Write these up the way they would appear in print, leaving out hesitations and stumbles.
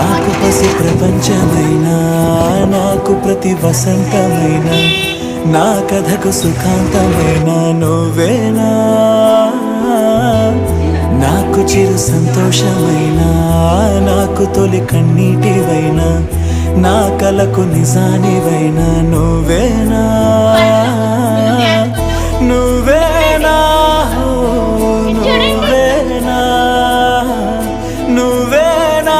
నాకు పసి ప్రపంచమైనా, నాకు ప్రతి వసంతమైనా, నా కథకు సుఖాంతమైన నువ్వేనా. నాకు చిరు సంతోషమైనా, నాకు తొలి కన్నీటివైనా, నా కలకు నిజానివైనా నువ్వేనా. నువ్వేనా నువ్వేనా నువ్వేనా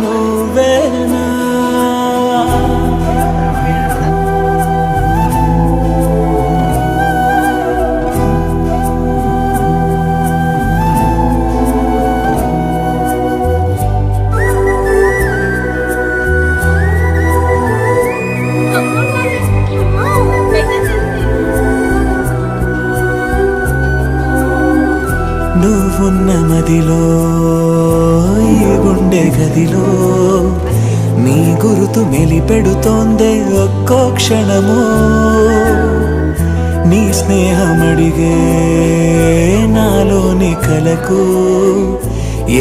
నువ్వేనా. నువ్వున్న మదిలో ఈ గుండె గదిలో నీ గురుతు మెలిపెడుతోందే ఒక్కో క్షణము. నీ స్నేహమడిగే నాలోని కలకు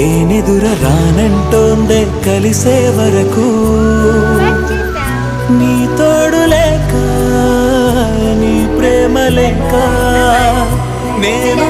ఏనెదుర రానంటోందే కలిసే వరకు. నీ తోడు లేక, నీ ప్రేమ లేక నేను